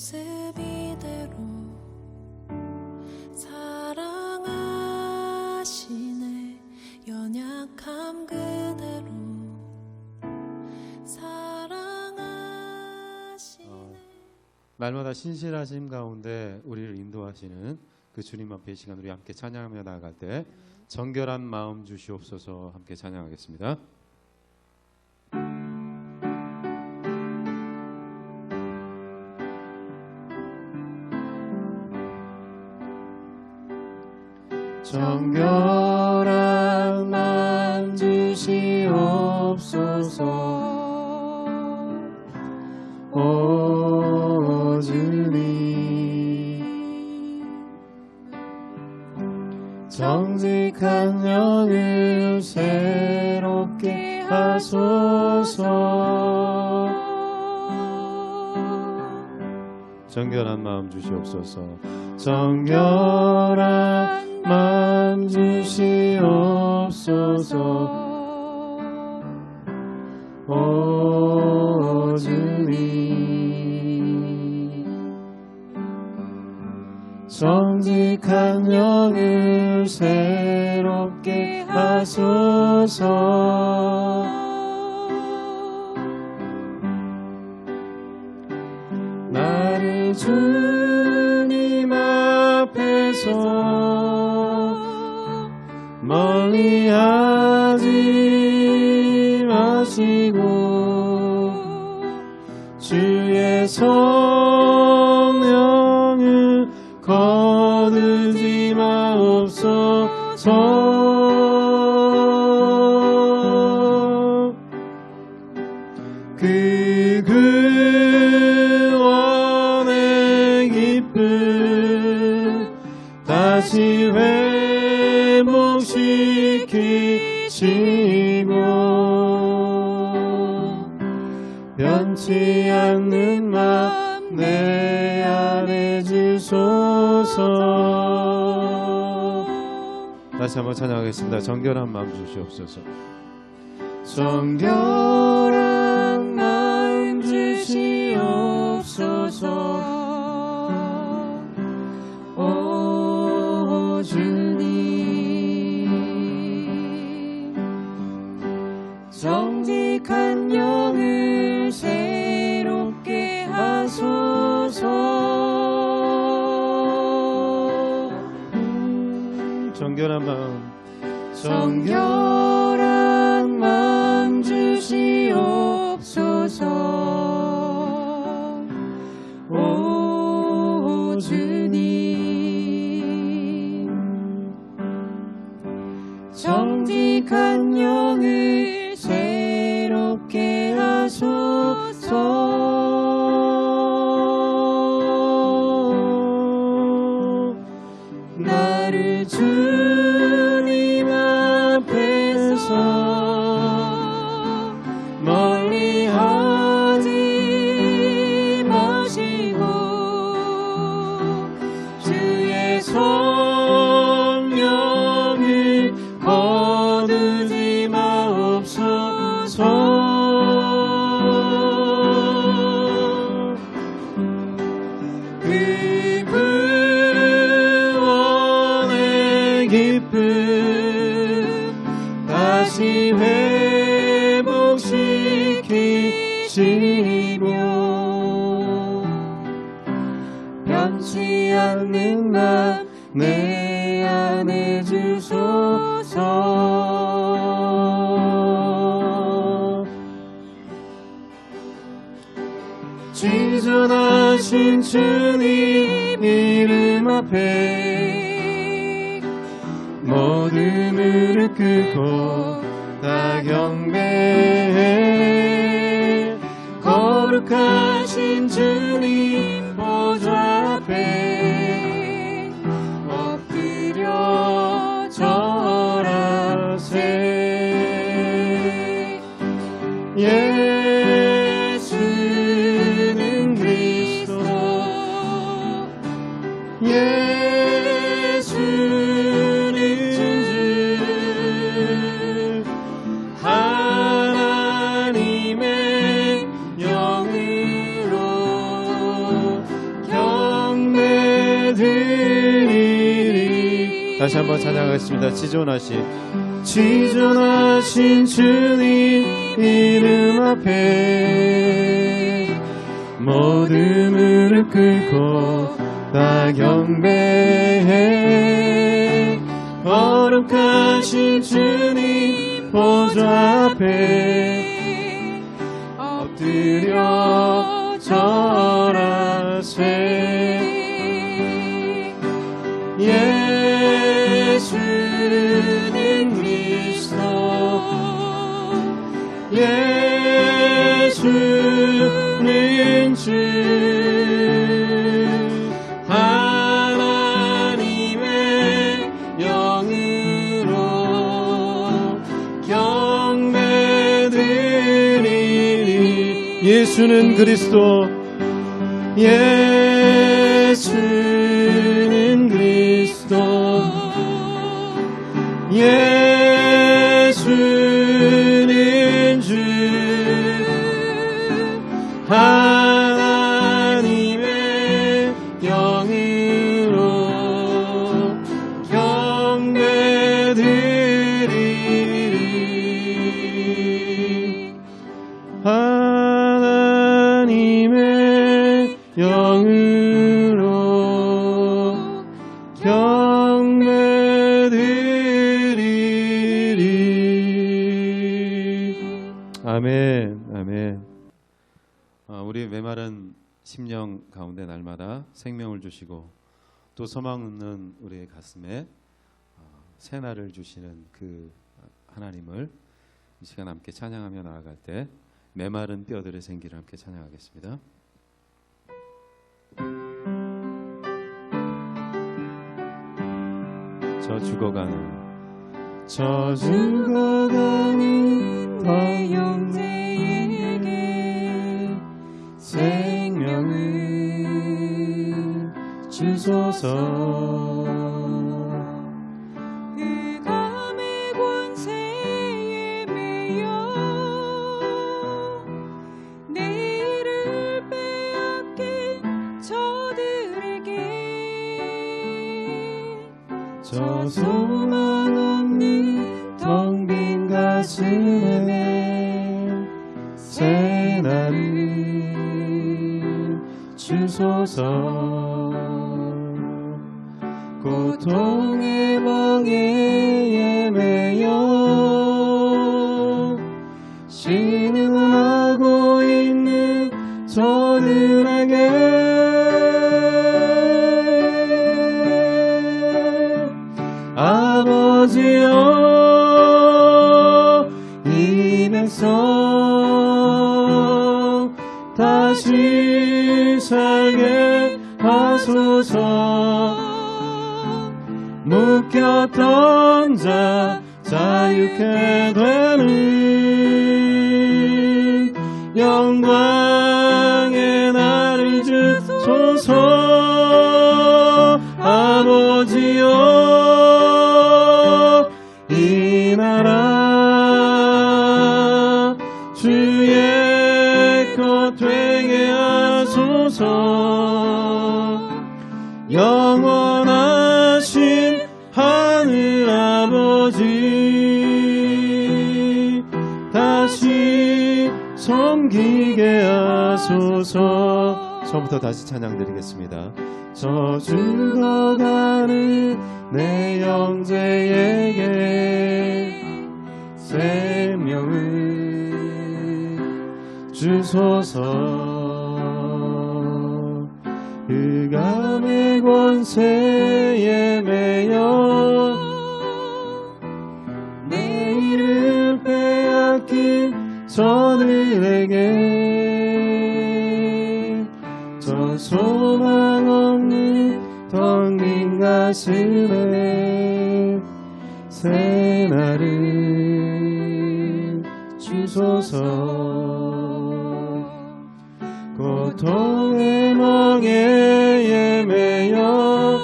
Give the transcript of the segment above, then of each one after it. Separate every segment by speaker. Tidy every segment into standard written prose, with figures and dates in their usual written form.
Speaker 1: 모습 이대로 사랑하시네. 연약함 그대로 사랑하시네.
Speaker 2: 날마다 신실하심 가운데 우리를 인도하시는 그 주님 앞에 이 시간 우리 함께 찬양하며 나아갈 때 정결한 마음 주시옵소서 함께 찬양하겠습니다. 정결한 마음 주시옵소서. 오 주님, 정직한 영을 새롭게 하소서. 정결한 마음 주시옵소서. 정결한 마음 주시옵소서. 오 주님, 정직한 영을 새롭게 하소서. 나를 주님 앞에서 멀리하지 마시고 주의 성령을 거두지 마옵소서. 그 구원의 기쁨 다시 회복시키시고 변치 않는 마음 내 안에 주소서. 다시 한번 찬양하겠습니다. 정결한 마음 주시옵소서. 정결한 마음 주시옵소서. 오 주님, 정직한 영을 새롭게 하소서. 정결한 마음, 정결한 마음 주시옵소서. 오 주님, 정직한 영을 새롭게 하소서. 나를 주님 앞에서 멀리하지 마시고 주의 성령을 거두지 마옵소서. 그 구원의 기쁨 다시 회복시키시며 변치 않는 맘 내 안에 주소서. 지존하신 주님 이름 앞에 모든 무릎 꿇고 다 경배해. 거룩하신 주님 보좌 앞에 엎드려 절하세. 예수는 그리스도, 예수는 주, 하나님의 영으로 드리리. 다시 한번 찬양하겠습니다. 지존하신 주님 이름 앞에 모든 무릎 꿇고 다 경배해. 거룩하신 주님 보좌 앞에 엎드려 절하세. 예수는 그리스도, 예수는 주, 하나님의 영으로 경배드리리. 예수는 그리스도, 예수는 그리스도, 예수는 주, 하나님의 영으로 경배드리리. 하나님의 영으로 경배드리리. 아멘, 아멘. 우리 메마른 심령 가운데 날마다 생명을 주시고 또 소망 있는 우리의 가슴에 새날을 주시는 그 하나님을 이 시간 함께 찬양하며 나아갈 때 메마른 뼈들의 생기를 함께 찬양하겠습니다. 저 죽어가는
Speaker 1: 내 형제에게
Speaker 2: 생명을 주소서.
Speaker 1: 흑암의 권세에 매여 내일을 빼앗긴 저들에게
Speaker 2: 저 소망 없는 텅 빈 가슴에 새날을 주소서. 고통의 멍에에 매여 신음하고 있는 저들에게 아버지여 이 백성 다시 살게 하소서. 묶였던 자 자유케 되는 영광의 날을 주소서. 아버지여 이 나라 주의 것 되게 하소서. 영원하신 하늘 아버지 다시 섬기게 하소서. 처음부터 다시 찬양 드리겠습니다. 저 죽어가는 내 형제에게 생명을 주소서. 흑암의 권세에 매여 내일을 빼앗긴 저들에게 저 소망 없는 텅 빈 가슴에 새날을 주소서. 고통의 멍에에 매여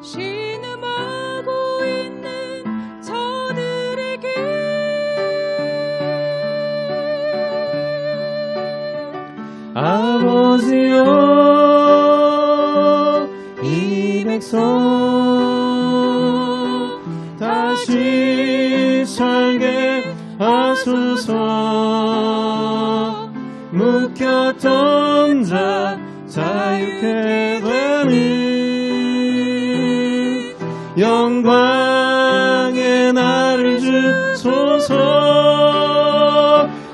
Speaker 1: 신음하고 있는 저들에게
Speaker 2: 아버지여 백성 다시 살게 하소서. 묶였던 자 자유케 되는 영광의 날을 주소서.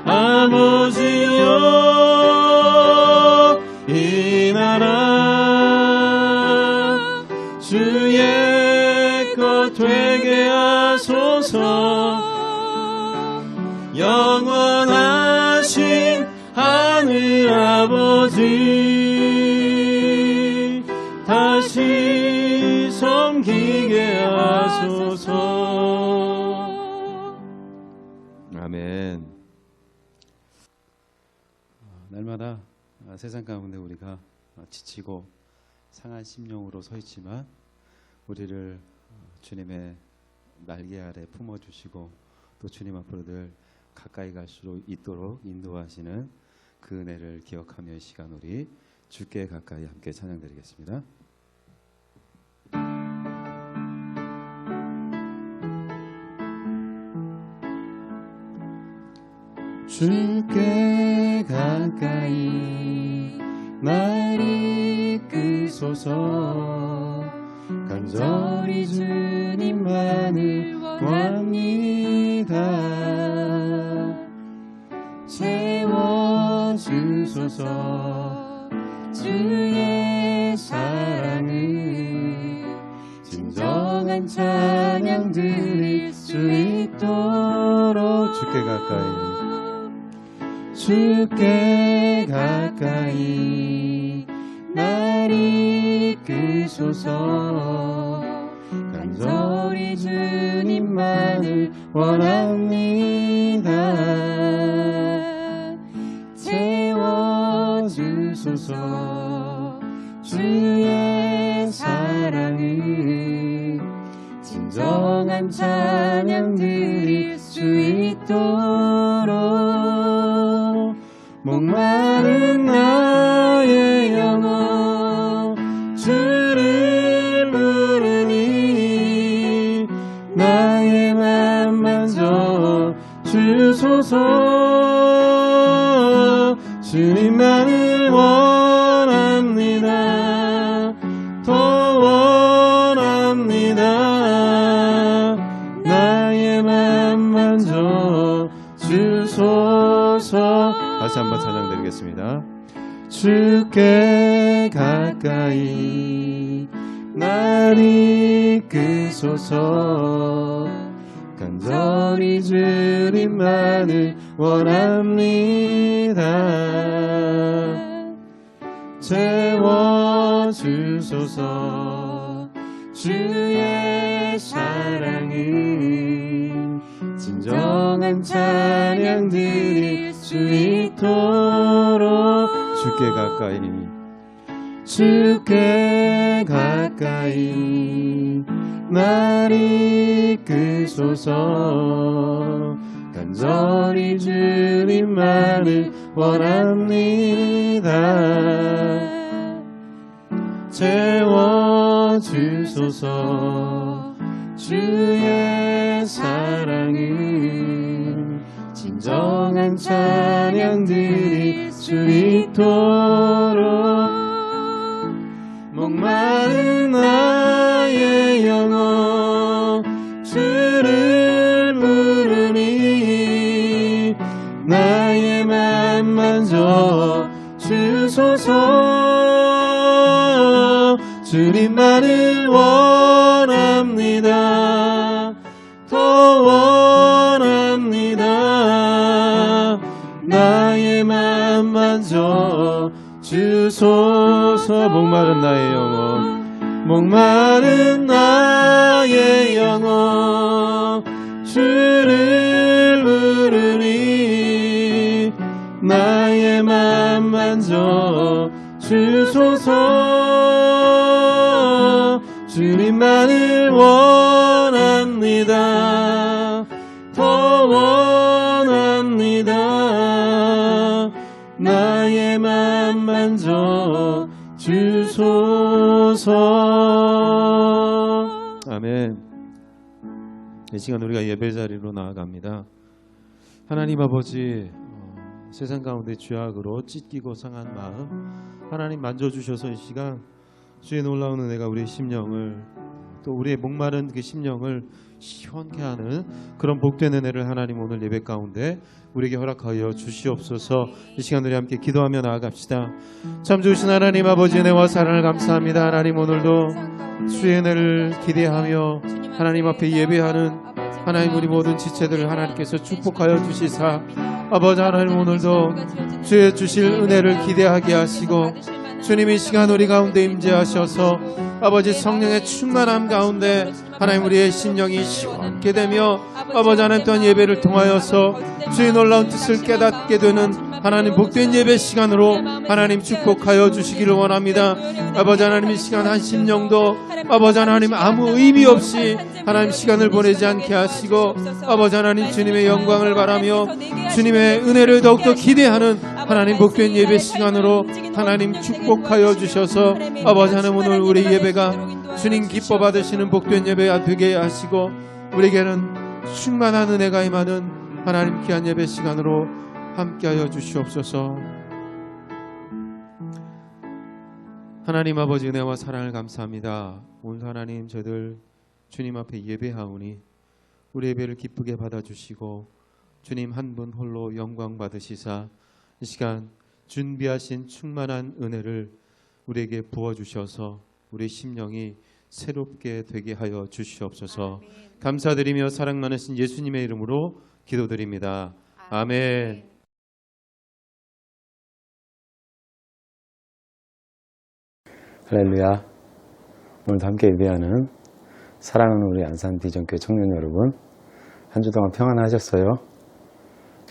Speaker 2: 아버지여 이 나라 주의 것 되게 하소서. 영원하신 하늘 아버지 다시 섬기게 하소서. 아멘. 날마다 세상 가운데 우리가 지치고 상한 심령으로 서 있지만 우리를 주님의 날개 아래 품어주시고 또 주님 앞으로 늘 가까이 갈 수 있도록 인도하시는 그 은혜를 기억하며 이 시간 우리 주께 가까이 함께 찬양드리겠습니다. 주께 가까이 날 이끄소서. 간절히 주님만을 원합니다. 채워주소서. 주의 사랑을 진정한 찬양 드릴 수 있도록 주께 가까이 주께 가까이 날 이끄소서. 간절히 주님만을 원합니다. 채워주소서. 주의 사랑을 진정한 찬양 드릴 수 있도록 목마른 나의 영혼 주를 부르니 나의 맘 만져 주소서. 주님만을 원합니다. 더 원합니다. 나의 맘 만져 주소서. 다시 한번 찬양드리겠습니다. 주께 가까이 날 이끄소서. 간절히 주님만을 원합니다. 채워주소서. 주의 사랑을 진정한 찬양 드릴 수 있도록 주께 가까이 주께 가까이 날 이끄소서. 간절히 주님만을 원합니다. 채워주소서. 주의 사랑을 진정한 찬양 드릴 수 있도록 목마른 나의 영혼 주를 부르니 나의 맘 만져 주소서. 주님만을 원합니다. 더 원합니다. 나의 맘 만져 주소서. 목마른 나의 영혼 목마른 나의 영혼 주를 부르니 나의 맘 만져 주소서. 주님만을 원합니다. 더 원합니다. 나의 맘 만져 주소서. 아멘. 이 시간 우리가 예배 자리로 나아갑니다. 하나님 아버지, 세상 가운데 죄악으로 찢기고 상한 마음 하나님 만져주셔서 이 시간 주의 놀라운 은혜가 우리의 심령을, 또 우리의 목마른 그 심령을 시원케 하는 그런 복된 은혜를 하나님 오늘 예배 가운데 우리에게 허락하여 주시옵소서. 이 시간 우리 함께 기도하며 나아갑시다. 참 좋으신 하나님 아버지, 은혜와 사랑을 감사합니다. 하나님 오늘도 주의 은혜를 기대하며 하나님 앞에 예배하는 하나님 우리 모든 지체들을 하나님께서 축복하여 주시사, 아버지 하나님 오늘도 주의 주실 은혜를 기대하게 하시고 주님 이 시간 우리 가운데 임재하셔서 아버지 성령의 충만함 가운데 하나님 우리의 심령이 시원케 되며 아버지 하나님 또한 예배를 통하여서 주의 놀라운 뜻을 깨닫게 되는 하나님 복된 예배 시간으로 하나님 축복하여 주시기를 원합니다. 아버지 하나님 이 시간 한 심령도 아버지 하나님 아무 의미 없이 하나님 시간을 보내지 않게 하시고 아버지 하나님 주님의 영광을 바라며 주님의 은혜를 더욱더 기대하는 하나님 복된 예배 시간으로 하나님 축복하여 주셔서 아버지 하나님 오늘 우리 예배가 주님 기뻐 받으시는 복된 예배가 되게 하시고 우리에게는 충만한 은혜가 임하는 하나님 귀한 예배 시간으로 함께하여 주시옵소서. 하나님 아버지 은혜와 사랑을 감사합니다. 오늘 하나님 저희들 주님 앞에 예배하오니 우리 예배를 기쁘게 받아주시고 주님 한 분 홀로 영광 받으시사 이 시간 준비하신 충만한 은혜를 우리에게 부어주셔서 우리 심령이 새롭게 되게 하여 주시옵소서. 감사드리며 사랑 많으신 예수님의 이름으로 기도드립니다. 아멘.
Speaker 3: 할렐루야. 오늘도 함께 예배하는 사랑하는 우리 안산 비전교회 청년 여러분, 한 주 동안 평안하셨어요?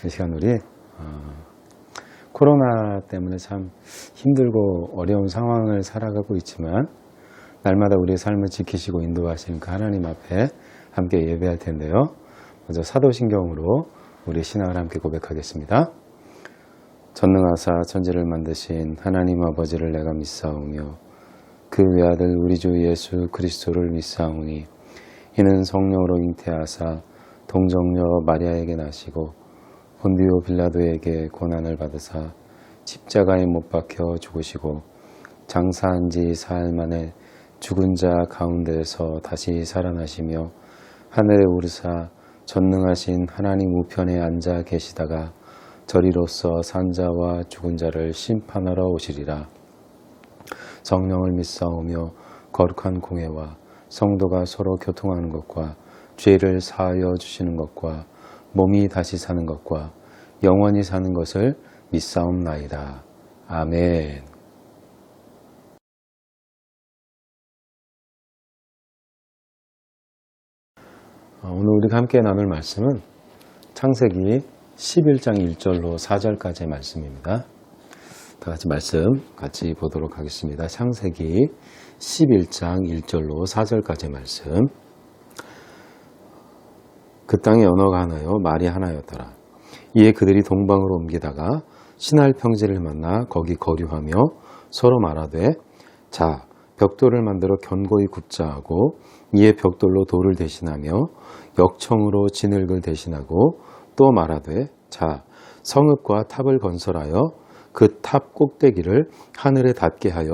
Speaker 3: 이 시간 우리 코로나 때문에 참 힘들고 어려운 상황을 살아가고 있지만 날마다 우리의 삶을 지키시고 인도하시는 그 하나님 앞에 함께 예배할 텐데요. 먼저 사도신경으로 우리 신앙을 함께 고백하겠습니다. 전능하사 천지를 만드신 하나님 아버지를 내가 믿사오며 그 외아들 우리 주 예수 그리스도를 믿사오니 이는 성령으로 잉태하사 동정녀 마리아에게 나시고 본디오 빌라도에게 고난을 받으사 십자가에 못 박혀 죽으시고 장사한 지 사흘 만에 죽은 자 가운데에서 다시 살아나시며 하늘에 오르사 전능하신 하나님 우편에 앉아 계시다가 저리로서 산 자와 죽은 자를 심판하러 오시리라. 성령을 믿사오며 거룩한 공회와 성도가 서로 교통하는 것과 죄를 사하여 주시는 것과 몸이 다시 사는 것과 영원히 사는 것을 믿사옵나이다. 아멘. 오늘 우리가 함께 나눌 말씀은 창세기 11장 1절로 4절까지의 말씀입니다. 다 같이 말씀 같이 보도록 하겠습니다. 창세기 11장 1절로 4절까지의 말씀. 그 땅에 언어가 하나요 말이 하나였더라. 이에 그들이 동방으로 옮기다가 신할 평지를 만나 거기 거류하며 서로 말하되 자 벽돌을 만들어 견고히 굽자 하고 이에 벽돌로 돌을 대신하며 역청으로 진흙을 대신하고 또 말하되 자 성읍과 탑을 건설하여 그 탑 꼭대기를 하늘에 닿게 하여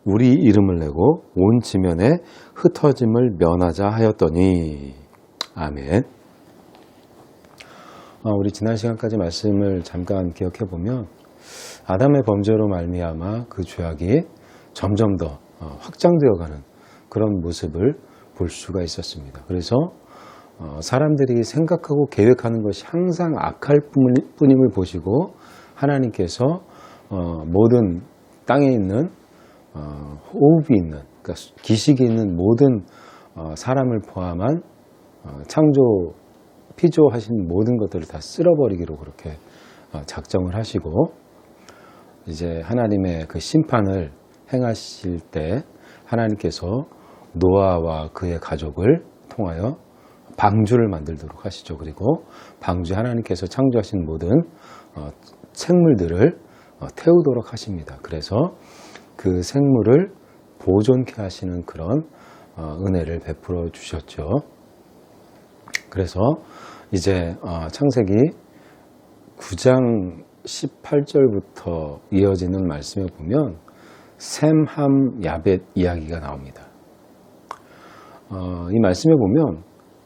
Speaker 3: 우리 이름을 내고 온 지면에 흩어짐을 면하자 하였더니. 아멘. 우리 지난 시간까지 말씀을 잠깐 기억해 보면 아담의 범죄로 말미암아 그 죄악이 점점 더 확장되어가는 그런 모습을 볼 수가 있었습니다. 그래서 사람들이 생각하고 계획하는 것이 항상 악할 뿐임을 보시고 하나님께서 모든 땅에 있는 호흡이 있는, 그러니까 기식이 있는 모든 사람을 포함한 창조 피조하신 모든 것들을 다 쓸어버리기로 그렇게 작정을 하시고 이제 하나님의 그 심판을 행하실 때 하나님께서 노아와 그의 가족을 통하여 방주를 만들도록 하시죠. 그리고 방주에 하나님께서 창조하신 모든 생물들을 태우도록 하십니다. 그래서 그 생물을 보존케 하시는 그런 은혜를 베풀어 주셨죠. 그래서 이제 창세기 9장 18절부터 이어지는 말씀에 보면 셈, 함, 야벳 이야기가 나옵니다. 이 말씀에 보면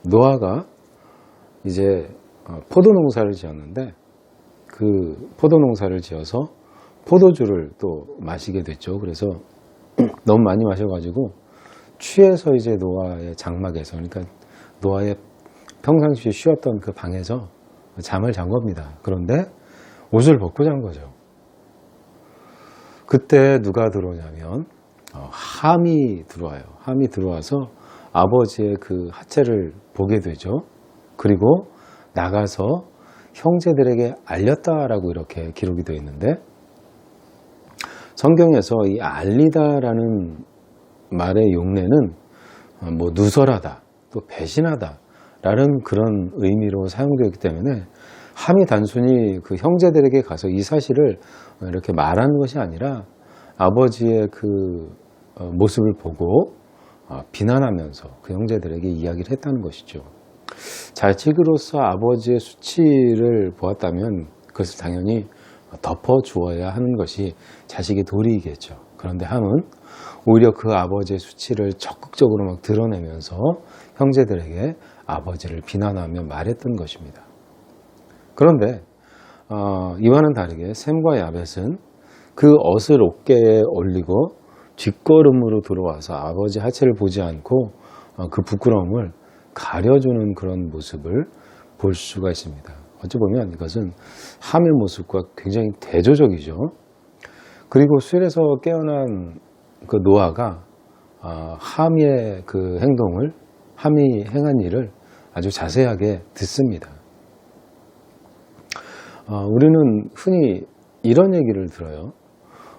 Speaker 3: 노아가 이제 포도농사를 지었는데 그 포도농사를 지어서 포도주를 또 마시게 됐죠. 그래서 너무 많이 마셔가지고 취해서 이제 노아의 장막에서, 그러니까 노아의 평상시에 쉬었던 그 방에서 잠을 잔 겁니다. 그런데 옷을 벗고 잔 거죠. 그때 누가 들어오냐면 함이 들어와요. 함이 들어와서 아버지의 그 하체를 보게 되죠. 그리고 나가서 형제들에게 알렸다라고 이렇게 기록이 되어 있는데, 성경에서 이 알리다라는 말의 용례는 뭐 누설하다, 또 배신하다 라는 그런 의미로 사용되었기 때문에 함이 단순히 그 형제들에게 가서 이 사실을 이렇게 말하는 것이 아니라 아버지의 그 모습을 보고 비난하면서 그 형제들에게 이야기를 했다는 것이죠. 자식으로서 아버지의 수치를 보았다면 그것을 당연히 덮어주어야 하는 것이 자식의 도리이겠죠. 그런데 함은 오히려 그 아버지의 수치를 적극적으로 막 드러내면서 형제들에게 아버지를 비난하며 말했던 것입니다. 그런데 이와는 다르게 셈과 야벳은 그 옷을 어깨에 올리고 뒷걸음으로 들어와서 아버지 하체를 보지 않고 그 부끄러움을 가려주는 그런 모습을 볼 수가 있습니다. 어찌 보면 이것은 함의 모습과 굉장히 대조적이죠. 그리고 술에서 깨어난 그 노아가 함의 그 행동을, 함이 행한 일을 아주 자세하게 듣습니다. 우리는 흔히 이런 얘기를 들어요.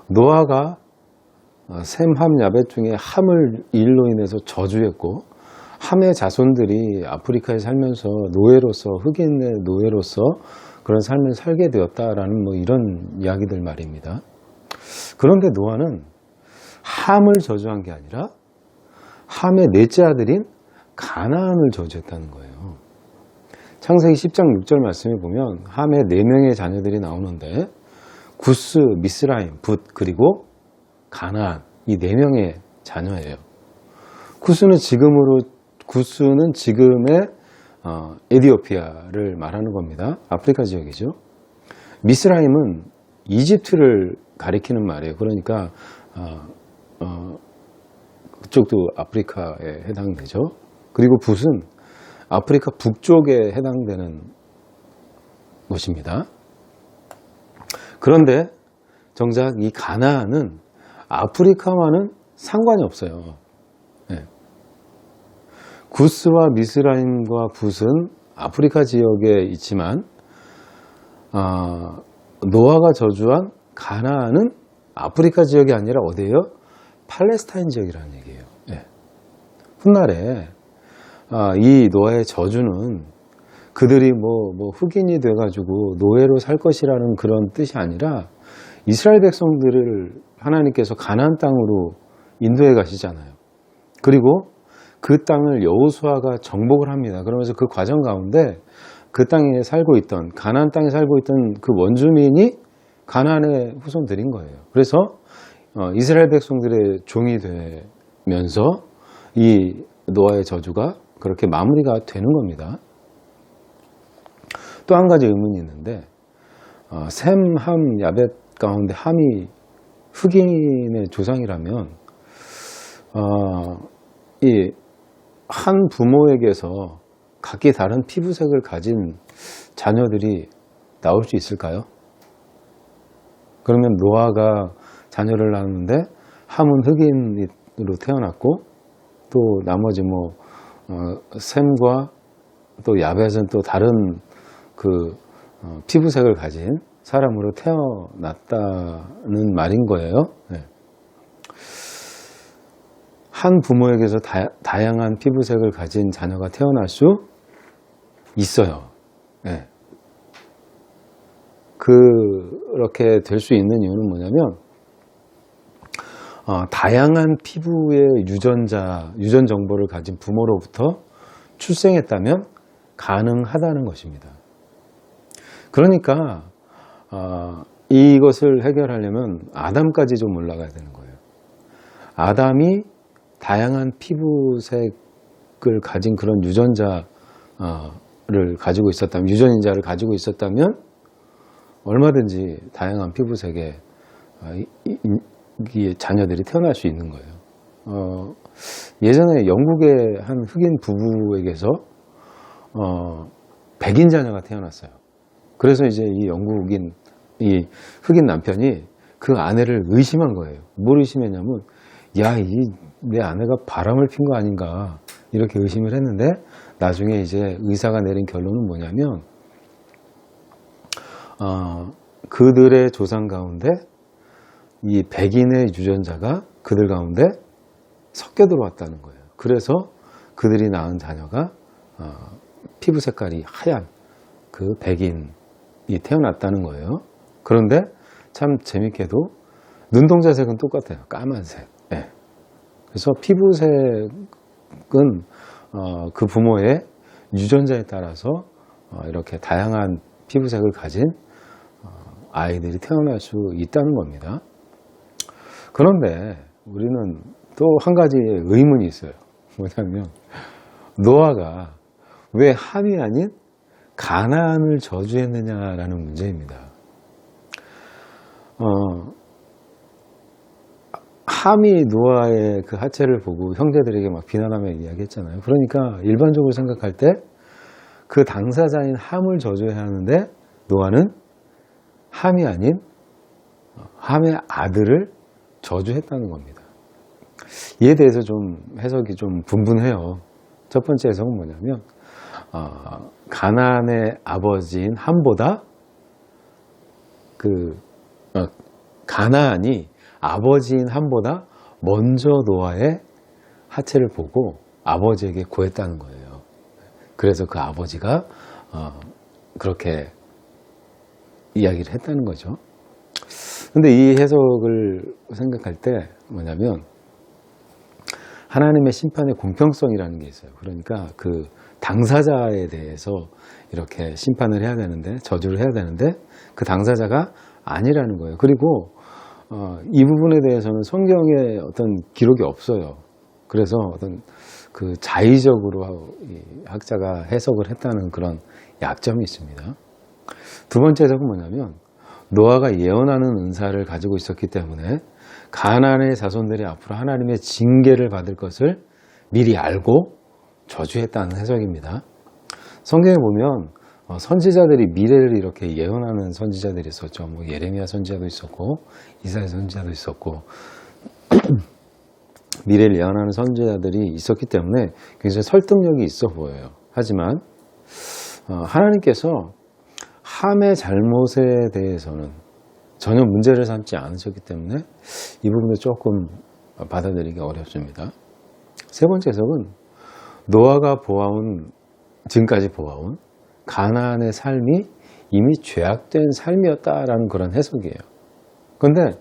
Speaker 3: 노아가 셈, 함, 야벳 중에 함을 일로 인해서 저주했고, 함의 자손들이 아프리카에 살면서 노예로서, 흑인의 노예로서 그런 삶을 살게 되었다라는 뭐 이런 이야기들 말입니다. 그런데 노아는 함을 저주한 게 아니라 함의 넷째 아들인 가나안을 저주했다는 거예요. 창세기 10장 6절 말씀에 보면 함의 4명의 자녀들이 나오는데 구스, 미스라임, 붓, 그리고 가나안, 이 4명의 자녀예요. 구스는 지금의 에디오피아를 말하는 겁니다. 아프리카 지역이죠. 미스라임은 이집트를 가리키는 말이에요. 그러니까 그쪽도 아프리카에 해당되죠. 그리고 붓은 아프리카 북쪽에 해당되는 곳입니다. 그런데 정작 이 가나안은 아프리카와는 상관이 없어요. 네. 구스와 미스라임과 붓은 아프리카 지역에 있지만 노아가 저주한 가나안은 아프리카 지역이 아니라 어디예요? 팔레스타인 지역이라는 얘기예요. 네. 훗날에 이 노아의 저주는 그들이 뭐 흑인이 돼가지고 노예로 살 것이라는 그런 뜻이 아니라 이스라엘 백성들을 하나님께서 가나안 땅으로 인도해 가시잖아요. 그리고 그 땅을 여호수아가 정복을 합니다. 그러면서 그 과정 가운데 그 땅에 살고 있던, 가나안 땅에 살고 있던 그 원주민이 가나안의 후손들인 거예요. 그래서 이스라엘 백성들의 종이 되면서 이 노아의 저주가 그렇게 마무리가 되는 겁니다. 또 한 가지 의문이 있는데 셈, 함, 야벳 가운데 함이 흑인의 조상이라면 이 한 부모에게서 각기 다른 피부색을 가진 자녀들이 나올 수 있을까요? 그러면 노아가 자녀를 낳았는데 함은 흑인으로 태어났고 또 나머지 셈과 또 야벳은 또 다른 그 피부색을 가진 사람으로 태어났다는 말인 거예요. 네. 한 부모에게서 다양한 피부색을 가진 자녀가 태어날 수 있어요. 네. 그렇게 될 수 있는 이유는 뭐냐면 다양한 피부의 유전 정보를 가진 부모로부터 출생했다면 가능하다는 것입니다. 그러니까 이것을 해결하려면 아담까지 좀 올라가야 되는 거예요. 아담이 다양한 피부색을 가진 그런 유전자를 가지고 있었다면, 유전인자를 가지고 있었다면 얼마든지 다양한 피부색의 자녀들이 태어날 수 있는 거예요. 예전에 영국의 한 흑인 부부에게서 백인 자녀가 태어났어요. 그래서 이제 이 흑인 남편이 그 아내를 의심한 거예요. 뭘 의심했냐면, 내 아내가 바람을 핀 거 아닌가, 이렇게 의심을 했는데, 나중에 이제 의사가 내린 결론은 뭐냐면, 그들의 조상 가운데 이 백인의 유전자가 그들 가운데 섞여 들어왔다는 거예요. 그래서 그들이 낳은 자녀가 피부 색깔이 하얀 그 백인이 태어났다는 거예요. 그런데 참 재밌게도 눈동자색은 똑같아요. 까만색. 네. 그래서 피부색은 그 부모의 유전자에 따라서 이렇게 다양한 피부색을 가진 아이들이 태어날 수 있다는 겁니다. 그런데 우리는 또 한 가지의 의문이 있어요. 뭐냐면, 노아가 왜 함이 아닌 가나안을 저주했느냐라는 문제입니다. 함이 노아의 그 하체를 보고 형제들에게 막 비난하며 이야기했잖아요. 그러니까 일반적으로 생각할 때 그 당사자인 함을 저주해야 하는데, 노아는 함이 아닌 함의 아들을 저주했다는 겁니다. 이에 대해서 좀 해석이 좀 분분해요. 첫 번째 해석은 뭐냐면, 가나안의 아버지인 함보다 가나안이 아버지인 함보다 먼저 노아의 하체를 보고 아버지에게 고했다는 거예요. 그래서 그 아버지가 그렇게 이야기를 했다는 거죠. 근데 이 해석을 생각할 때 뭐냐면, 하나님의 심판의 공평성이라는 게 있어요. 그러니까 그 당사자에 대해서 이렇게 심판을 해야 되는데, 저주를 해야 되는데, 그 당사자가 아니라는 거예요. 그리고 이 부분에 대해서는 성경에 어떤 기록이 없어요. 그래서 어떤 그 자의적으로 이 학자가 해석을 했다는 그런 약점이 있습니다. 두 번째 해석은 뭐냐면, 노아가 예언하는 은사를 가지고 있었기 때문에 가나안의 자손들이 앞으로 하나님의 징계를 받을 것을 미리 알고 저주했다는 해석입니다. 성경에 보면 선지자들이 미래를 이렇게 예언하는 선지자들이 있었죠. 뭐 예레미야 선지자도 있었고 이사야 선지자도 있었고 미래를 예언하는 선지자들이 있었기 때문에 굉장히 설득력이 있어 보여요. 하지만 하나님께서 함의 잘못에 대해서는 전혀 문제를 삼지 않으셨기 때문에 이 부분도 조금 받아들이기 어렵습니다. 세 번째 해석은 노아가 지금까지 보아온 가나안의 삶이 이미 죄악된 삶이었다라는 그런 해석이에요. 그런데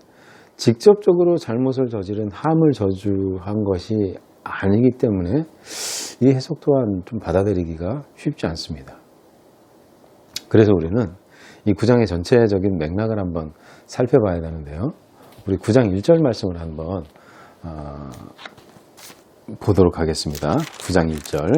Speaker 3: 직접적으로 잘못을 저지른 함을 저주한 것이 아니기 때문에 이 해석 또한 좀 받아들이기가 쉽지 않습니다. 그래서 우리는 이 9장의 전체적인 맥락을 한번 살펴봐야 되는데요. 우리 9장 1절 말씀을 한번 보도록 하겠습니다. 9장 1절.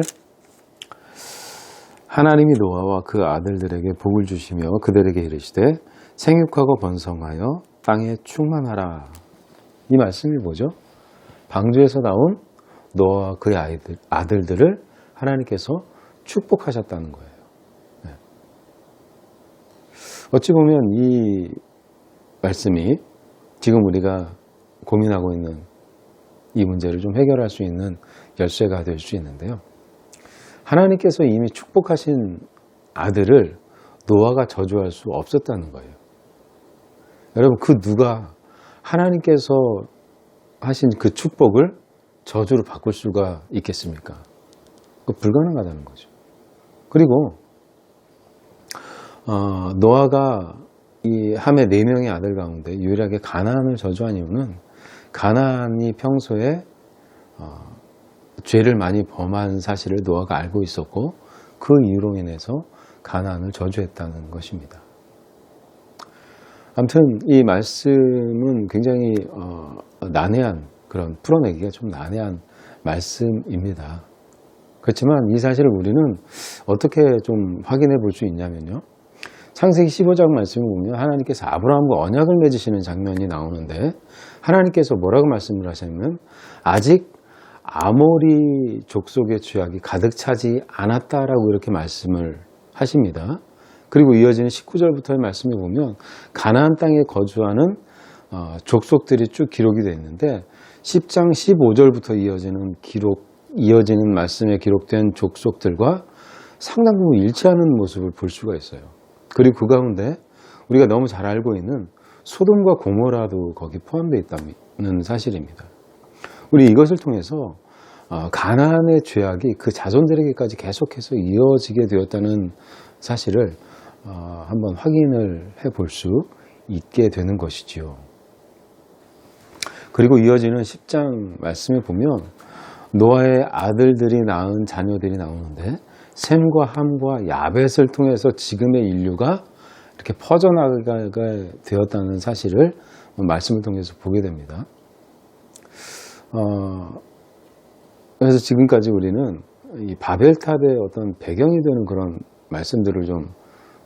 Speaker 3: 하나님이 노아와 그 아들들에게 복을 주시며 그들에게 이르시되 생육하고 번성하여 땅에 충만하라. 이 말씀이 뭐죠? 방주에서 나온 노아와 그의 아들들을 하나님께서 축복하셨다는 거예요. 네. 어찌 보면 이 말씀이 지금 우리가 고민하고 있는 이 문제를 좀 해결할 수 있는 열쇠가 될 수 있는데요. 하나님께서 이미 축복하신 아들을 노아가 저주할 수 없었다는 거예요. 여러분, 그 누가 하나님께서 하신 그 축복을 저주로 바꿀 수가 있겠습니까? 그거 불가능하다는 거죠. 그리고 노아가 이 함의 4명의 아들 가운데 유일하게 가나안을 저주한 이유는 가나안이 평소에 죄를 많이 범한 사실을 노아가 알고 있었고 그 이유로 인해서 가나안을 저주했다는 것입니다. 아무튼 이 말씀은 굉장히 난해한 그런 풀어내기가 좀 난해한 말씀입니다. 그렇지만 이 사실을 우리는 어떻게 좀 확인해 볼 수 있냐면요. 창세기 15장 말씀을 보면 하나님께서 아브라함과 언약을 맺으시는 장면이 나오는데 하나님께서 뭐라고 말씀을 하시냐면 아직 아모리 족속의 죄악이 가득 차지 않았다라고 이렇게 말씀을 하십니다. 그리고 이어지는 19절부터의 말씀을 보면 가나안 땅에 거주하는 족속들이 쭉 기록이 되어 있는데 10장 15절부터 이어지는 말씀에 기록된 족속들과 상당 부분 일치하는 모습을 볼 수가 있어요. 그리고 그 가운데 우리가 너무 잘 알고 있는 소돔과 고모라도 거기 포함되어 있다는 사실입니다. 우리 이것을 통해서 가나안의 죄악이 그 자손들에게까지 계속해서 이어지게 되었다는 사실을 한번 확인을 해볼 수 있게 되는 것이지요. 그리고 이어지는 10장 말씀에 보면 노아의 아들들이 낳은 자녀들이 나오는데 셈과 함과 야벳을 통해서 지금의 인류가 이렇게 퍼져나가게 되었다는 사실을 말씀을 통해서 보게 됩니다. 그래서 지금까지 우리는 이 바벨탑의 어떤 배경이 되는 그런 말씀들을 좀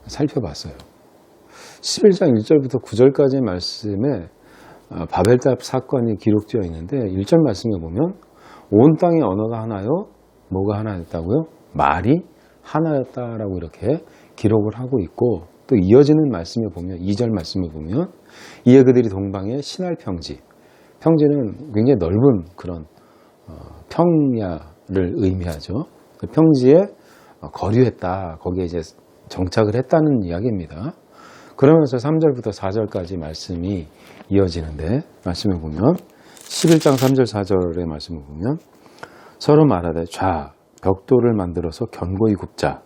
Speaker 3: 살펴봤어요. 11장 1절부터 9절까지의 말씀에 바벨탑 사건이 기록되어 있는데 1절 말씀에 보면 온 땅의 언어가 하나요? 뭐가 하나였다고요? 말이 하나였다라고 이렇게 기록을 하고 있고 또 이어지는 말씀에 보면 2절 말씀에 보면 이에 그들이 동방의 신할 평지 평지는 굉장히 넓은 그런 평야를 의미하죠. 그 평지에 거류했다. 거기에 이제 정착을 했다는 이야기입니다. 그러면서 3절부터 4절까지 말씀이 이어지는데 말씀을 보면 11장 3절 4절의 말씀을 보면 서로 말하되 좌 벽돌을 만들어서 견고히 굽자.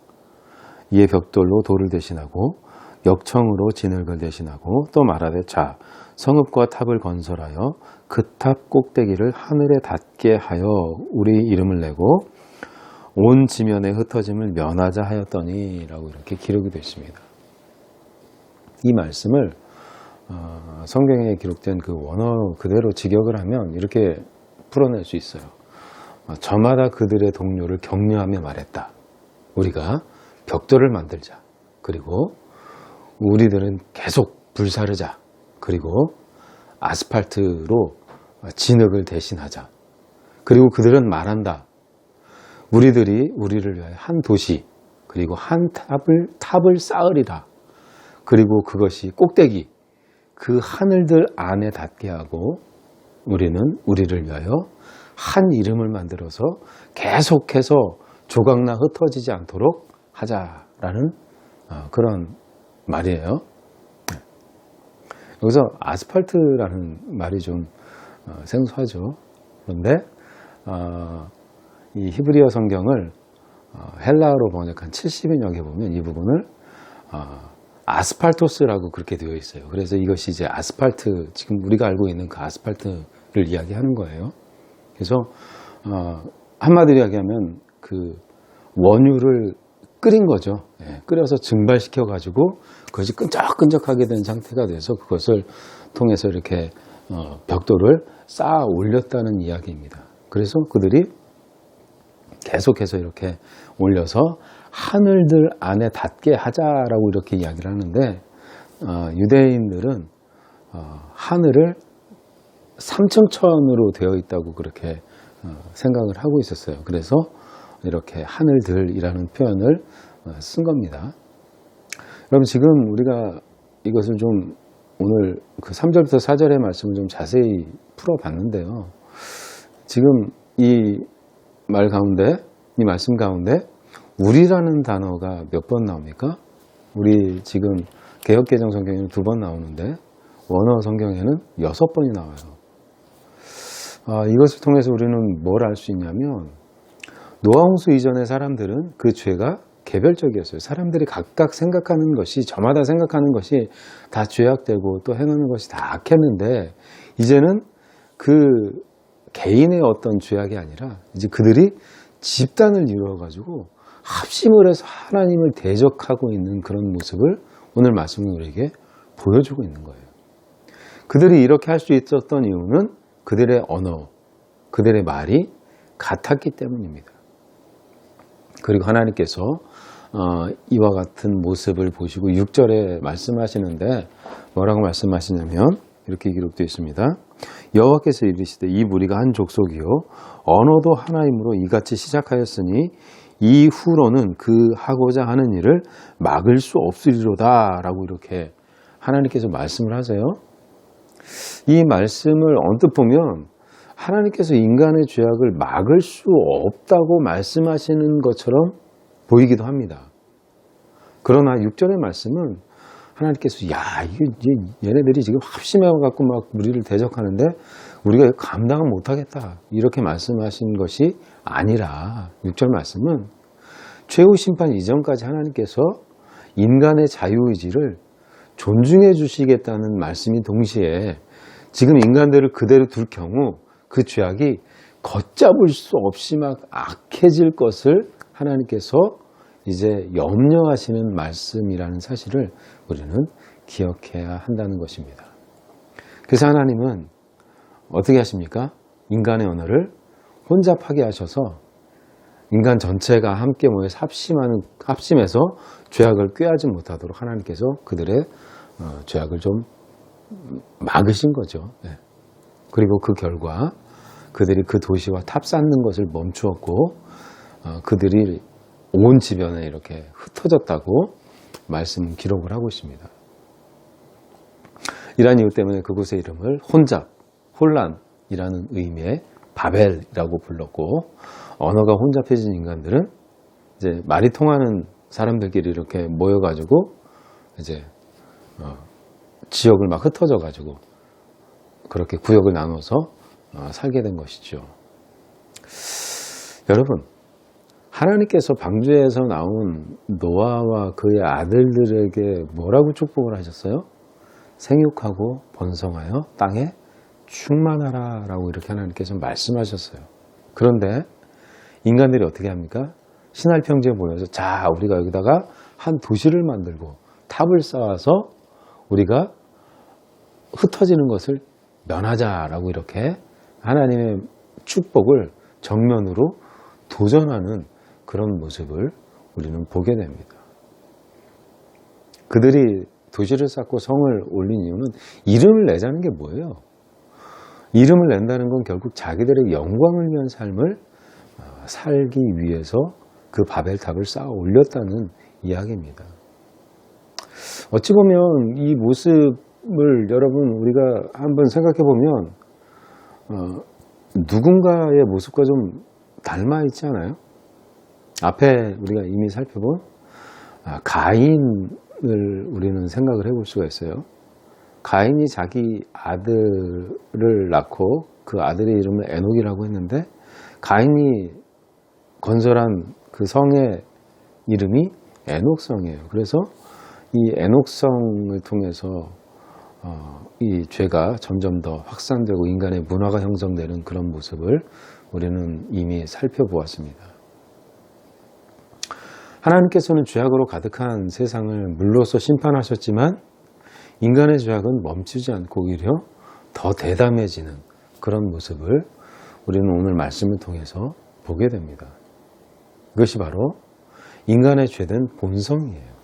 Speaker 3: 이에 벽돌로 돌을 대신하고 역청으로 진흙을 대신하고 또 말하되 좌 성읍과 탑을 건설하여 그 탑 꼭대기를 하늘에 닿게 하여 우리 이름을 내고 온 지면에 흩어짐을 면하자 하였더니 라고 이렇게 기록이 되어 있습니다. 이 말씀을 성경에 기록된 그 원어 그대로 직역을 하면 이렇게 풀어낼 수 있어요. 저마다 그들의 동료를 격려하며 말했다. 우리가 벽돌을 만들자. 그리고 우리들은 계속 불사르자. 그리고 아스팔트로 진흙을 대신하자. 그리고 그들은 말한다. 우리들이 우리를 위하여 한 도시 그리고 한 탑을 쌓으리라. 그리고 그것이 꼭대기 그 하늘들 안에 닿게 하고 우리는 우리를 위하여 한 이름을 만들어서 계속해서 조각나 흩어지지 않도록 하자라는 그런 말이에요. 여기서 아스팔트라는 말이 좀 생소하죠. 그런데 이 히브리어 성경을 헬라어로 번역한 70인역에 보면 이 부분을 아스팔토스라고 그렇게 되어 있어요. 그래서 이것이 이제 아스팔트, 지금 우리가 알고 있는 그 아스팔트를 이야기하는 거예요. 그래서 한마디로 이야기하면 그 원유를 끓인 거죠. 예, 끓여서 증발시켜 가지고 그것이 끈적끈적하게 된 상태가 돼서 그것을 통해서 이렇게 벽돌을 쌓아 올렸다는 이야기입니다. 그래서 그들이 계속해서 이렇게 올려서 하늘들 안에 닿게 하자라고 이렇게 이야기를 하는데 유대인들은 하늘을 3층 천으로 되어 있다고 그렇게 생각을 하고 있었어요. 그래서 이렇게 하늘들이라는 표현을 쓴 겁니다. 여러분 지금 우리가 이것을 좀 오늘 그 3절부터 4절의 말씀을 좀 자세히 풀어봤는데요. 지금 이 말 가운데, 이 말씀 가운데 우리라는 단어가 몇 번 나옵니까? 우리 지금 개역개정 성경에는 2번 나오는데 원어 성경에는 6번이 나와요. 이것을 통해서 우리는 뭘 알 수 있냐면 노아 홍수 이전의 사람들은 그 죄가 개별적이었어요. 사람들이 각각 생각하는 것이, 저마다 생각하는 것이 다 죄악되고 또 행하는 것이 다 악했는데 이제는 그 개인의 어떤 죄악이 아니라 이제 그들이 집단을 이루어가지고 합심을 해서 하나님을 대적하고 있는 그런 모습을 오늘 말씀은 우리에게 보여주고 있는 거예요. 그들이 이렇게 할 수 있었던 이유는 그들의 언어, 그들의 말이 같았기 때문입니다. 그리고 하나님께서 이와 같은 모습을 보시고 6절에 말씀하시는데 뭐라고 말씀하시냐면 이렇게 기록되어 있습니다. 여호와께서 이르시되 이 무리가 한 족속이요 언어도 하나이므로 이같이 시작하였으니 이후로는 그 하고자 하는 일을 막을 수 없으리로다 라고 이렇게 하나님께서 말씀을 하세요. 이 말씀을 언뜻 보면 하나님께서 인간의 죄악을 막을 수 없다고 말씀하시는 것처럼 보이기도 합니다. 그러나 6절의 말씀은 하나님께서 얘네들이 지금 합심해갖고 막 우리를 대적하는데 우리가 감당을 못하겠다 이렇게 말씀하신 것이 아니라 6절 말씀은 최후 심판 이전까지 하나님께서 인간의 자유의지를 존중해 주시겠다는 말씀이 동시에 지금 인간들을 그대로 둘 경우 그 죄악이 걷잡을 수 없이 막 악해질 것을 하나님께서 이제 염려하시는 말씀이라는 사실을 우리는 기억해야 한다는 것입니다. 그래서 하나님은 어떻게 하십니까? 인간의 언어를 혼잡하게 하셔서 인간 전체가 함께 모여서 합심해서 죄악을 꾀하지 못하도록 하나님께서 그들의 죄악을 좀 막으신 거죠. 네. 그리고 그 결과 그들이 그 도시와 탑 쌓는 것을 멈추었고 그들이 온 지변에 이렇게 흩어졌다고 말씀 기록을 하고 있습니다. 이러한 이유 때문에 그곳의 이름을 혼잡, 혼란이라는 의미의 바벨이라고 불렀고 언어가 혼잡해진 인간들은 이제 말이 통하는 사람들끼리 이렇게 모여가지고 이제 지역을 막 흩어져가지고 그렇게 구역을 나눠서 살게 된 것이죠. 여러분, 하나님께서 방주에서 나온 노아와 그의 아들들에게 뭐라고 축복을 하셨어요? 생육하고 번성하여 땅에 충만하라 라고 이렇게 하나님께서 말씀하셨어요. 그런데 인간들이 어떻게 합니까? 신할 평지에 모여서 자 우리가 여기다가 한 도시를 만들고 탑을 쌓아서 우리가 흩어지는 것을 면하자라고 이렇게 하나님의 축복을 정면으로 도전하는 그런 모습을 우리는 보게 됩니다. 그들이 도시를 쌓고 성을 올린 이유는 이름을 내자는 게 뭐예요? 이름을 낸다는 건 결국 자기들의 영광을 위한 삶을 살기 위해서 그 바벨탑을 쌓아 올렸다는 이야기입니다. 어찌 보면 이 모습을 여러분 우리가 한번 생각해 보면 누군가의 모습과 좀 닮아 있지 않아요? 앞에 우리가 이미 살펴본 가인을 우리는 생각을 해볼 수가 있어요. 가인이 자기 아들을 낳고 그 아들의 이름을 에녹이라고 했는데 가인이 건설한 그 성의 이름이 에녹성이에요. 그래서 이 에녹성을 통해서 이 죄가 점점 더 확산되고 인간의 문화가 형성되는 그런 모습을 우리는 이미 살펴보았습니다. 하나님께서는 죄악으로 가득한 세상을 물로써 심판하셨지만 인간의 죄악은 멈추지 않고 오히려 더 대담해지는 그런 모습을 우리는 오늘 말씀을 통해서 보게 됩니다. 이것이 바로 인간의 죄된 본성이에요.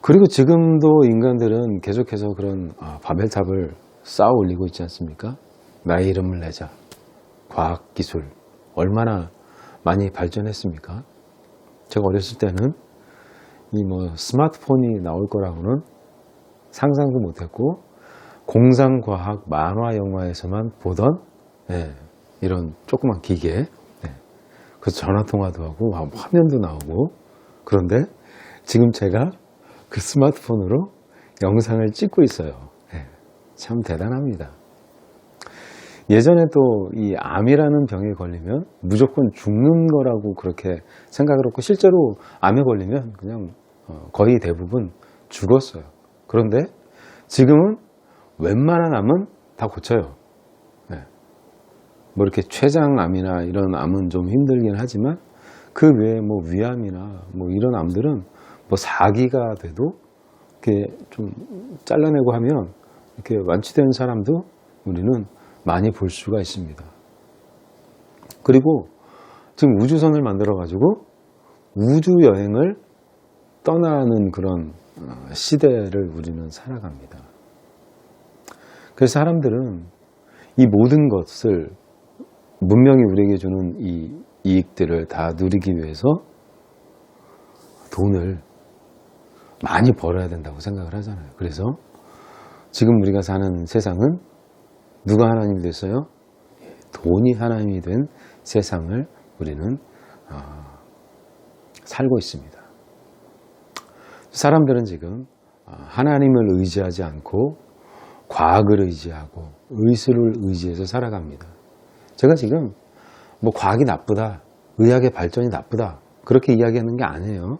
Speaker 3: 그리고 지금도 인간들은 계속해서 그런 바벨탑을 쌓아 올리고 있지 않습니까? 나의 이름을 내자. 과학기술 얼마나 많이 발전했습니까? 제가 어렸을 때는 이 스마트폰이 나올 거라고는 상상도 못했고 공상과학 만화 영화에서만 보던 이런 조그만 기계 그래서 전화통화도 하고 화면도 나오고 그런데 지금 제가 그 스마트폰으로 영상을 찍고 있어요. 참 대단합니다. 예전에 또 이 암이라는 병에 걸리면 무조건 죽는 거라고 그렇게 생각을 했고 실제로 암에 걸리면 그냥 거의 대부분 죽었어요. 그런데 지금은 웬만한 암은 다 고쳐요. 네. 뭐 이렇게 췌장암이나 이런 암은 좀 힘들긴 하지만 그 외에 뭐 위암이나 뭐 이런 암들은 뭐 4기가 돼도 이렇게 좀 잘라내고 하면 이렇게 완치된 사람도 우리는 많이 볼 수가 있습니다. 그리고 지금 우주선을 만들어 가지고 우주 여행을 떠나는 그런 시대를 우리는 살아갑니다. 그래서 사람들은 이 모든 것을 문명이 우리에게 주는 이 이익들을 다 누리기 위해서 돈을 많이 벌어야 된다고 생각을 하잖아요. 그래서 지금 우리가 사는 세상은 누가 하나님이 됐어요? 돈이 하나님이 된 세상을 우리는 살고 있습니다. 사람들은 지금 하나님을 의지하지 않고 과학을 의지하고 의술을 의지해서 살아갑니다. 제가 지금 뭐 과학이 나쁘다, 의학의 발전이 나쁘다 그렇게 이야기하는 게 아니에요.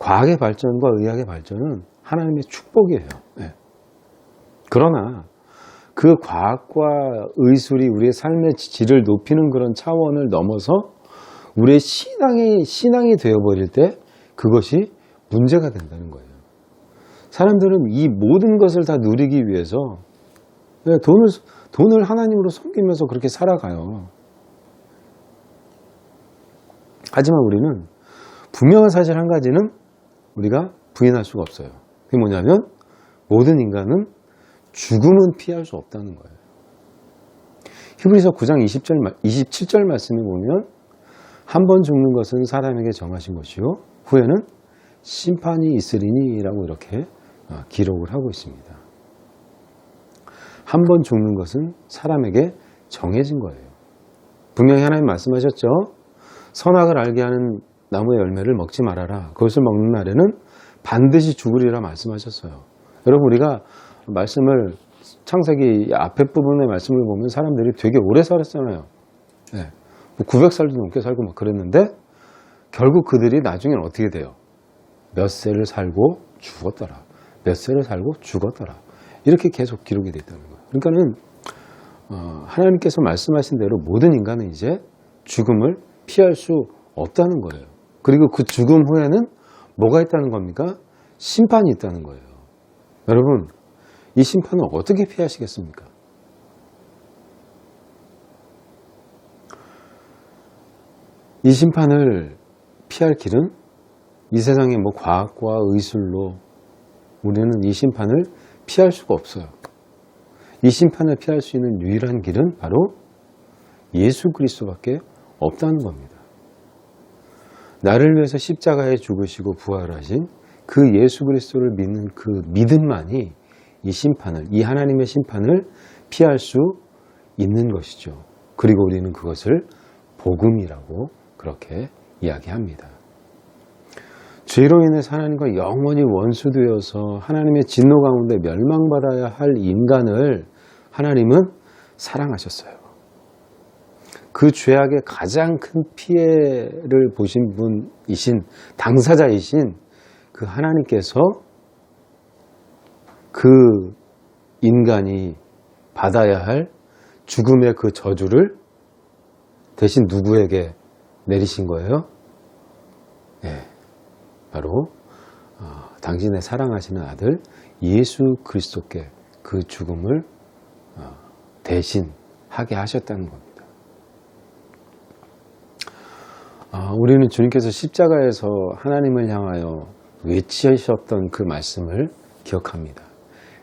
Speaker 3: 과학의 발전과 의학의 발전은 하나님의 축복이에요. 네. 그러나 그 과학과 의술이 우리의 삶의 질을 높이는 그런 차원을 넘어서 우리의 신앙이 되어버릴 때 그것이 문제가 된다는 거예요. 사람들은 이 모든 것을 다 누리기 위해서 돈을 하나님으로 섬기면서 그렇게 살아가요. 하지만 우리는 분명한 사실 한 가지는 우리가 부인할 수가 없어요. 그게 뭐냐면 모든 인간은 죽음은 피할 수 없다는 거예요. 히브리서 9장 27절 말씀에 보면 한 번 죽는 것은 사람에게 정하신 것이요 후에는 심판이 있으리니 라고 이렇게 기록을 하고 있습니다. 한 번 죽는 것은 사람에게 정해진 거예요. 분명히 하나님 말씀하셨죠. 선악을 알게 하는 나무의 열매를 먹지 말아라. 그것을 먹는 날에는 반드시 죽으리라 말씀하셨어요. 여러분 우리가 말씀을 창세기 앞에 부분의 말씀을 보면 사람들이 되게 오래 살았잖아요. 네. 뭐 900살도 넘게 살고 막 그랬는데 결국 그들이 나중에는 어떻게 돼요? 몇 세를 살고 죽었더라. 몇 세를 살고 죽었더라. 이렇게 계속 기록이 됐다는 거예요. 그러니까는 하나님께서 말씀하신 대로 모든 인간은 이제 죽음을 피할 수 없다는 거예요. 그리고 그 죽음 후에는 뭐가 있다는 겁니까? 심판이 있다는 거예요. 여러분 이 심판을 어떻게 피하시겠습니까? 이 심판을 피할 길은 이 세상의 뭐 과학과 의술로 우리는 이 심판을 피할 수가 없어요. 이 심판을 피할 수 있는 유일한 길은 바로 예수 그리스도밖에 없다는 겁니다. 나를 위해서 십자가에 죽으시고 부활하신 그 예수 그리스도를 믿는 그 믿음만이 이 하나님의 심판을 피할 수 있는 것이죠. 그리고 우리는 그것을 복음이라고 그렇게 이야기합니다. 죄로 인해서 하나님과 영원히 원수되어서 하나님의 진노 가운데 멸망받아야 할 인간을 하나님은 사랑하셨어요. 그 죄악의 가장 큰 피해를 보신 분이신 당사자이신 그 하나님께서 그 인간이 받아야 할 죽음의 그 저주를 대신 누구에게 내리신 거예요? 네, 바로 당신의 사랑하시는 아들 예수 그리스도께 그 죽음을 대신 하게 하셨다는 겁니다. 우리는 주님께서 십자가에서 하나님을 향하여 외치셨던 그 말씀을 기억합니다.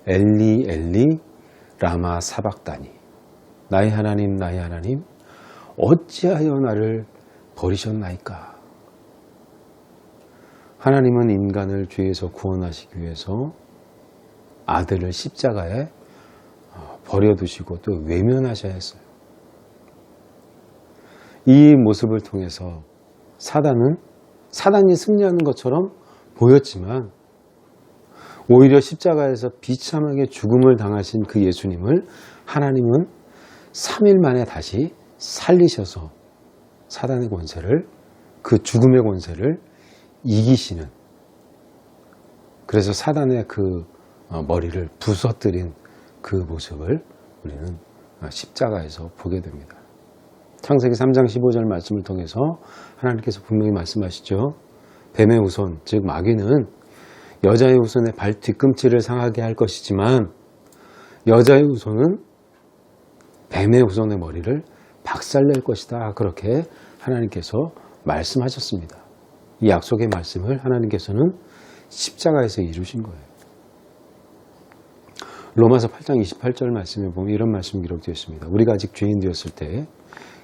Speaker 3: 엘리 엘리 라마 사박다니 나의 하나님 나의 하나님 어찌하여 나를 버리셨나이까. 하나님은 인간을 죄에서 구원하시기 위해서 아들을 십자가에 버려두시고 또 외면하셔야 했어요. 이 모습을 통해서 사단이 승리하는 것처럼 보였지만 오히려 십자가에서 비참하게 죽음을 당하신 그 예수님을 하나님은 3일 만에 다시 살리셔서 사단의 권세를 그 죽음의 권세를 이기시는 그래서 사단의 그 머리를 부서뜨린 그 모습을 우리는 십자가에서 보게 됩니다. 창세기 3장 15절 말씀을 통해서 하나님께서 분명히 말씀하시죠. 뱀의 후손, 즉 마귀는 여자의 후손의 발 뒤꿈치를 상하게 할 것이지만 여자의 후손은 뱀의 후손의 머리를 박살낼 것이다. 그렇게 하나님께서 말씀하셨습니다. 이 약속의 말씀을 하나님께서는 십자가에서 이루신 거예요. 로마서 8장 28절 말씀에 보면 이런 말씀이 기록되어 있습니다. 우리가 아직 죄인 되었을 때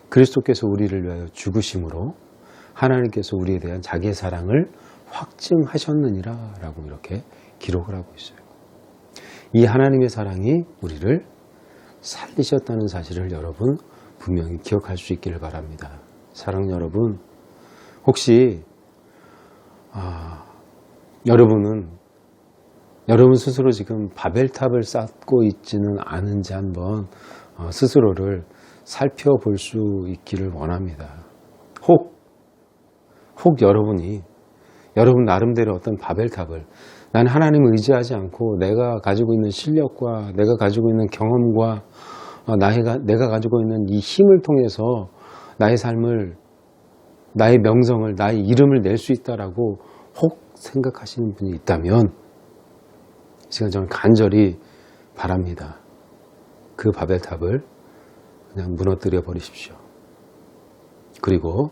Speaker 3: 그리스도께서 우리를 위하여 죽으심으로 하나님께서 우리에 대한 자기의 사랑을 확증하셨느니라 라고 이렇게 기록을 하고 있어요. 이 하나님의 사랑이 우리를 살리셨다는 사실을 여러분 분명히 기억할 수 있기를 바랍니다. 사랑 여러분, 혹시 여러분 스스로 지금 바벨탑을 쌓고 있지는 않은지 한번 스스로를 살펴볼 수 있기를 원합니다. 혹 여러분 나름대로 어떤 바벨탑을 난 하나님을 의지하지 않고 내가 가지고 있는 실력과 내가 가지고 있는 경험과 내가 가지고 있는 이 힘을 통해서 나의 삶을, 나의 명성을, 나의 이름을 낼 수 있다라고 혹 생각하시는 분이 있다면 지금 저는 간절히 바랍니다. 그 바벨탑을 그냥 무너뜨려 버리십시오. 그리고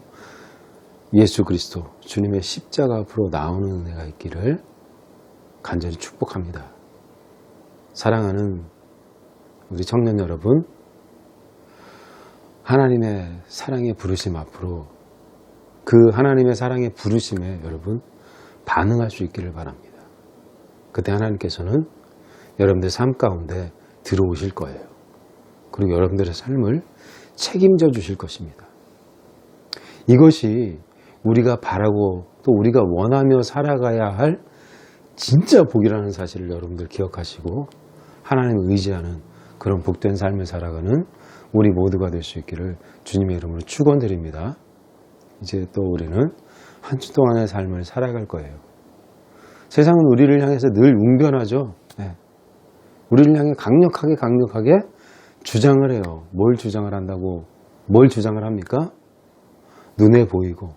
Speaker 3: 예수 그리스도 주님의 십자가 앞으로 나오는 은혜가 있기를 간절히 축복합니다. 사랑하는 우리 청년 여러분, 하나님의 사랑의 부르심 앞으로 그 하나님의 사랑의 부르심에 여러분 반응할 수 있기를 바랍니다. 그때 하나님께서는 여러분들 삶 가운데 들어오실 거예요. 그리고 여러분들의 삶을 책임져 주실 것입니다. 이것이 우리가 바라고 또 우리가 원하며 살아가야 할 진짜 복이라는 사실을 여러분들 기억하시고 하나님을 의지하는 그런 복된 삶을 살아가는 우리 모두가 될 수 있기를 주님의 이름으로 축원드립니다. 이제 또 우리는 한 주 동안의 삶을 살아갈 거예요. 세상은 우리를 향해서 늘 웅변하죠. 네. 우리를 향해 강력하게 주장을 해요. 뭘 주장을 한다고? 뭘 주장을 합니까? 눈에 보이고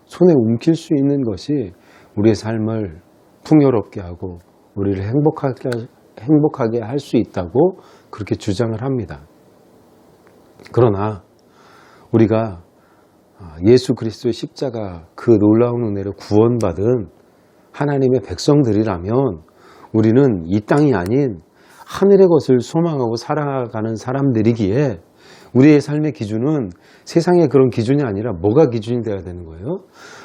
Speaker 3: 손에 움킬 수 있는 것이 우리의 삶을 풍요롭게 하고 우리를 행복하게 할 수 있다고 그렇게 주장을 합니다. 그러나 우리가 예수 그리스도의 십자가 그 놀라운 은혜로 구원받은 하나님의 백성들이라면 우리는 이 땅이 아닌 하늘의 것을 소망하고 살아가는 사람들이기에 우리의 삶의 기준은 세상의 그런 기준이 아니라 뭐가 기준이 되어야 되는 거예요?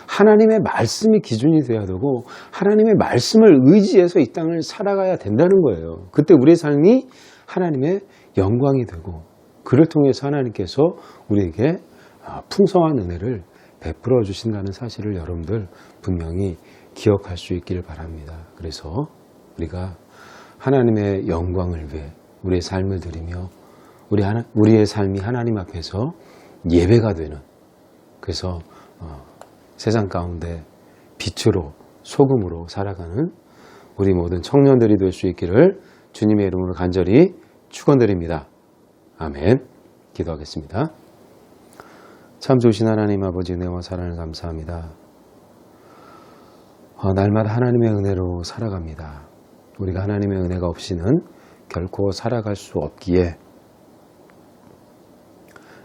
Speaker 3: 하나님의 말씀이 기준이 되어야 되고 하나님의 말씀을 의지해서 이 땅을 살아가야 된다는 거예요. 그때 우리의 삶이 하나님의 영광이 되고 그를 통해서 하나님께서 우리에게 풍성한 은혜를 베풀어 주신다는 사실을 여러분들 분명히 기억할 수 있기를 바랍니다. 그래서 우리가 하나님의 영광을 위해 우리의 삶을 드리며 우리의 삶이 하나님 앞에서 예배가 되는, 그래서 세상 가운데 빛으로 소금으로 살아가는 우리 모든 청년들이 될 수 있기를 주님의 이름으로 간절히 축원드립니다. 아멘. 기도하겠습니다. 참 좋으신 하나님 아버지 은혜와 사랑을 감사합니다. 날마다 하나님의 은혜로 살아갑니다. 우리가 하나님의 은혜가 없이는 결코 살아갈 수 없기에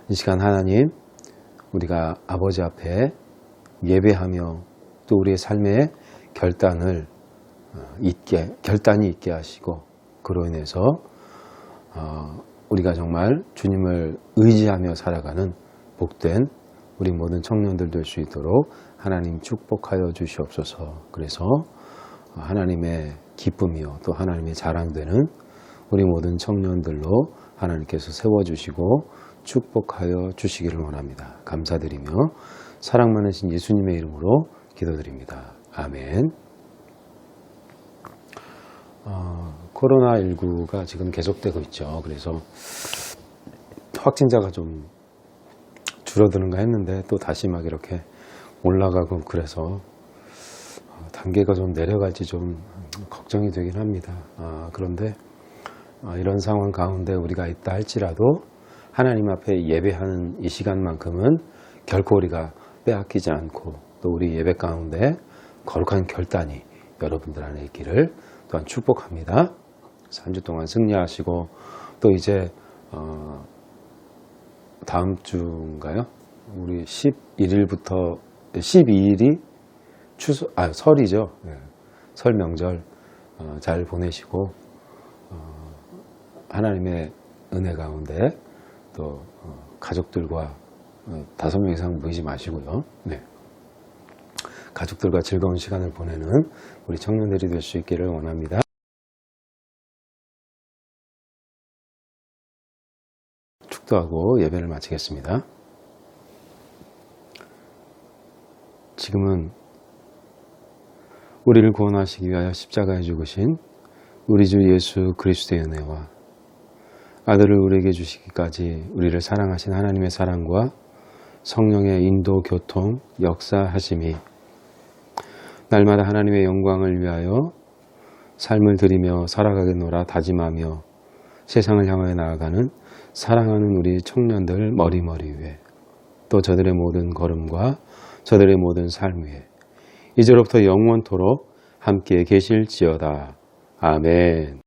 Speaker 3: 이 시간 하나님, 우리가 아버지 앞에 예배하며 또 우리의 삶의 결단이 있게 하시고 그로 인해서 우리가 정말 주님을 의지하며 살아가는 복된 우리 모든 청년들 될 수 있도록 하나님 축복하여 주시옵소서. 그래서 하나님의 기쁨이요 또 하나님의 자랑되는 우리 모든 청년들로 하나님께서 세워주시고 축복하여 주시기를 원합니다. 감사드리며 사랑 많으신 예수님의 이름으로 기도드립니다. 아멘. 코로나19가 지금 계속되고 있죠. 그래서 확진자가 좀 줄어드는가 했는데 또 다시 막 이렇게 올라가고 그래서 단계가 좀 내려갈지 좀 걱정이 되긴 합니다. 그런데 이런 상황 가운데 우리가 있다 할지라도 하나님 앞에 예배하는 이 시간만큼은 결코 우리가 빼앗기지 않고 또 우리 예배 가운데 거룩한 결단이 여러분들 안에 있기를 또한 축복합니다. 한 주 동안 승리하시고 또 이제 다음 주인가요? 우리 11일부터 12일이 설이죠. 네. 설 명절 잘 보내시고 하나님의 은혜 가운데 또 가족들과 5명 이상 모이지 마시고요. 네. 가족들과 즐거운 시간을 보내는 우리 청년들이 될 수 있기를 원합니다. 축도하고 예배를 마치겠습니다. 지금은 우리를 구원하시기 위하여 십자가에 죽으신 우리 주 예수 그리스도의 은혜와 아들을 우리에게 주시기까지 우리를 사랑하신 하나님의 사랑과 성령의 인도, 교통, 역사하심이 날마다 하나님의 영광을 위하여 삶을 드리며 살아가겠노라 다짐하며 세상을 향하여 나아가는 사랑하는 우리 청년들 머리머리 위에 또 저들의 모든 걸음과 저들의 모든 삶 위에 이제로부터 영원토록 함께 계실지어다. 아멘.